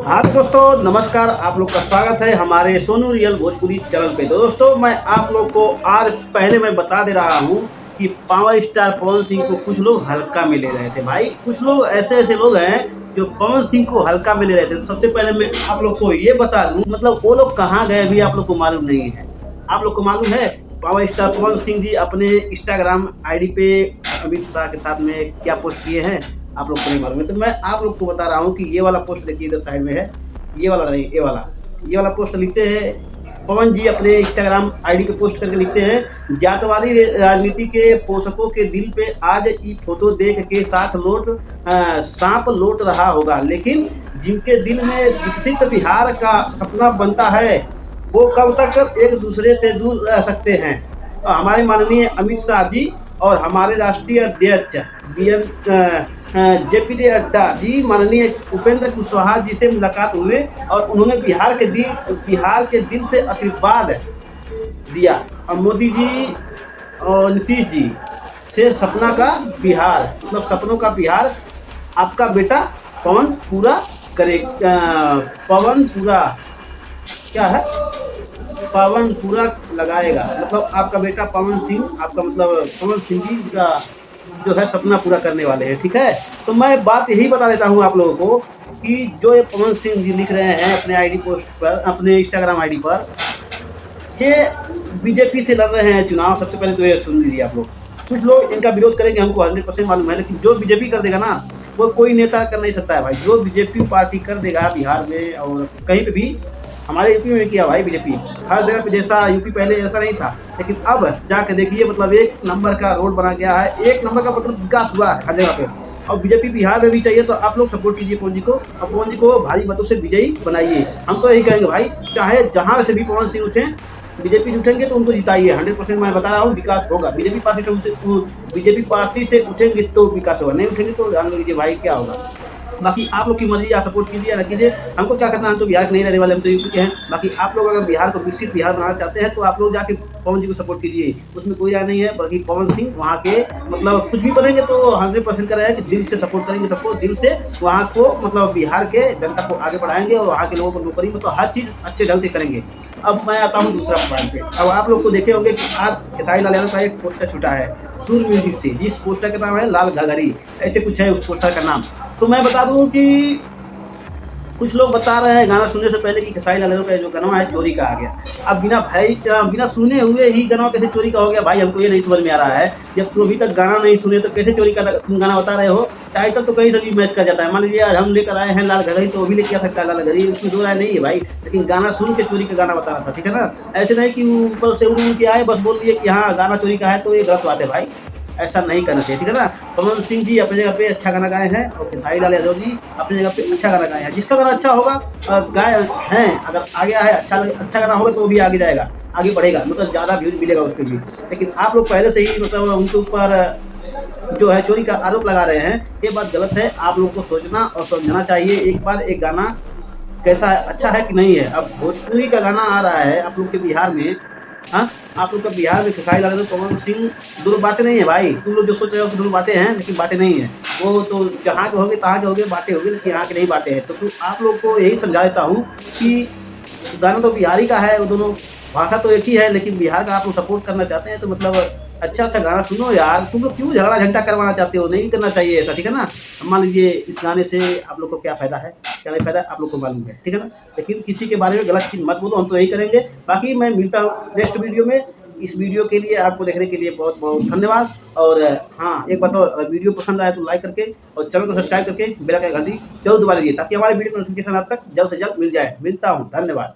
हाँ तो दोस्तों नमस्कार, आप लोग का स्वागत है हमारे सोनू रियल भोजपुरी चैनल पे। तो दोस्तों मैं आप लोग को आज पहले मैं बता दे रहा हूँ कि पावर स्टार पवन सिंह को कुछ लोग हल्का में ले रहे थे। भाई कुछ लोग ऐसे लोग हैं जो पवन सिंह को हल्का में ले रहे थे। तो सबसे पहले मैं आप लोग को ये बता दूं, मतलब वो लोग कहाँ गए अभी आप लोग को मालूम नहीं है। आप लोग को मालूम है पावर स्टार पवन सिंह जी अपने इंस्टाग्राम आईडी पे अमित शाह के साथ में क्या पोस्ट किए हैं, आप लोग को नहीं मालूम है। तो मैं आप लोग को बता रहा हूँ कि ये वाला पोस्ट देखिए, इधर साइड में है, ये वाला नहीं, ये वाला पोस्ट लिखते हैं पवन जी अपने इंस्टाग्राम आईडी पे पोस्ट करके लिखते हैं, जातवादी राजनीति के पोषकों के दिल पे आज ये फोटो देख के सांप लौट रहा होगा, लेकिन जिनके दिल में विकसित बिहार का सपना बनता है वो कब तक एक दूसरे से दूर रह सकते हैं। हमारे माननीय अमित शाह जी और हमारे राष्ट्रीय अध्यक्ष जेपी नड्डा जी, माननीय उपेंद्र कुशवाहा जी से मुलाकात हुए और उन्होंने बिहार के दिल से आशीर्वाद दिया। और मोदी जी और नीतीश जी से सपना का बिहार, मतलब सपनों का बिहार आपका बेटा पवन पूरा पवन पूरा क्या है, पवन पूरा लगाएगा। मतलब आपका बेटा पवन सिंह, आपका मतलब पवन सिंह जी का जो है सपना पूरा करने वाले हैं। ठीक है, तो मैं बात यही बता देता हूँ आप लोगों को कि जो ये पवन सिंह जी लिख रहे हैं अपने आईडी पोस्ट पर, अपने इंस्टाग्राम आईडी पर, ये बीजेपी से लड़ रहे हैं चुनाव। सबसे पहले तो ये सुन लीजिए आप लोग। कुछ लोग इनका विरोध करेंगे, हमको 100% मालूम है, लेकिन जो बीजेपी कर देगा ना वो कोई नेता कर नहीं सकता है भाई। जो बीजेपी पार्टी कर देगा बिहार में और कहीं पे भी, हमारे यूपी में किया भाई बीजेपी, हर जगह पे जैसा यूपी पहले ऐसा नहीं था, लेकिन अब जाके देखिए मतलब एक नंबर का रोड बना गया है, एक नंबर का मतलब विकास हुआ है हर जगह पे। और बीजेपी बिहार में भी चाहिए, तो आप लोग सपोर्ट कीजिए पवन जी को और पवन जी को भारी मतों से विजयी बनाइए। हम तो यही कहेंगे भाई, चाहे जहाँ से भी पवन सिंह उठे, बीजेपी से उठेंगे तो उनको जिताइए। 100% मैं बता रहा हूँ विकास होगा। बीजेपी पार्टी से उठेंगे तो विकास होगा, नहीं उठेंगे तो जान लीजिए भाई क्या होगा। बाकी आप लोग की मर्जी, आप सपोर्ट कीजिए ना कीजिए, हमको क्या करना है, हम तो बिहार के नहीं रहने वाले, हम तो यूपी के हैं। बाकी आप लोग अगर बिहार को विकसित बिहार बनाना चाहते हैं तो आप लोग जाके पवन जी को सपोर्ट कीजिए, उसमें कोई राय नहीं है। बल्कि पवन सिंह वहाँ के मतलब कुछ भी बनेंगे तो 100% का रहेगा कि दिल से सपोर्ट करेंगे सबको, दिल से वहाँ को मतलब बिहार के जनता को आगे बढ़ाएंगे और वहाँ के लोगों को नौकरी मतलब हर चीज़ अच्छे ढंग से करेंगे। अब मैं आता हूँ दूसरा पॉइंट पे। अब आप लोग को देखे होंगे कि आज खेसारी लाल यादव का एक पोस्टर छूटा है सूर म्यूजिक से, जिस पोस्टर का नाम है लाल घाघरी, ऐसे कुछ है उस पोस्टर का नाम। तो मैं बता दूं कि कुछ लोग बता रहे हैं गाना सुनने से पहले कि खेसारी लाल यादव का जो गाना है चोरी का आ गया। अब बिना सुने हुए ही गाना कैसे चोरी का हो गया भाई, हमको ये नहीं समझ में आ रहा है। जब तुम अभी तक गाना नहीं सुने तो कैसे चोरी का तुम गाना बता रहे हो। टाइटल तो कहीं से भी मैच कर जाता है। मान लीजिए यार हम लेकर आए हैं लाल घाघरी, तो वो भी लेके आ सकता है लाल घाघरी, उसमें दो राय नहीं है भाई, लेकिन गाना सुन के चोरी का गाना बता रहा था। ठीक है ना, ऐसे नहीं कि ऊपर से उड़ के आए बस बोल दिए कि हाँ गाना चोरी का है, तो ये गलत बात है भाई, ऐसा नहीं करना चाहिए। ठीक है ना, पवन सिंह जी अपनी जगह पे अच्छा गाना गाए हैं और खेसारी लाल यादव जी अपनी जगह पे अच्छा गाना गाए हैं। जिसका गाना अच्छा होगा गाए हैं, अगर आगे आए अच्छा गाना होगा तो वो भी आगे जाएगा, आगे बढ़ेगा, मतलब ज़्यादा व्यूज मिलेगा उसके भी। लेकिन आप लोग पहले से ही मतलब उनके ऊपर जो है चोरी का आरोप लगा रहे हैं, ये बात गलत है। आप लोग को सोचना और समझना चाहिए एक बार एक गाना कैसा है, अच्छा है कि नहीं है। अब भोजपुरी का गाना आ रहा है आप लोग के बिहार में, हाँ आप लोग का बिहार में खेसारी लाल यादव पवन सिंह दोनों बातें नहीं है भाई। तुम लोग जो सोच रहे हो कि दोनों बातें हैं, लेकिन बातें नहीं है। वो तो जहाँ के होंगे तहाँ के होंगे, बातें होंगी, लेकिन यहाँ के नहीं बातें हैं। तो आप लोग को यही समझा देता हूँ कि गाना तो बिहारी का है, वो दोनों भाषा तो एक ही है, लेकिन बिहार का आप लोग सपोर्ट करना चाहते हैं तो मतलब अच्छा गाना सुनो यार। तुम लोग क्यों झगड़ा झंटा करवाना चाहते हो, नहीं करना चाहिए ऐसा। ठीक है ना, मान लीजिए इस गाने से आप लोग को क्या फ़ायदा है क्या नहीं फ़ायदा आप लोग को मालूम है। ठीक है ना, लेकिन किसी के बारे में गलत चीज़ मत बोलो, हम तो यही करेंगे। बाकी मैं मिलता हूँ नेक्स्ट वीडियो में। इस वीडियो के लिए आपको देखने के लिए बहुत बहुत धन्यवाद। और हाँ एक बात और, वीडियो पसंद आए तो लाइक करके और चैनल को सब्सक्राइब करके बेल आइकन घंटी जरूर दबा लीजिए, ताकि हमारे वीडियो का नोटिफिकेशन आप तक जल्द से जल्द मिल जाए। मिलता हूँ, धन्यवाद।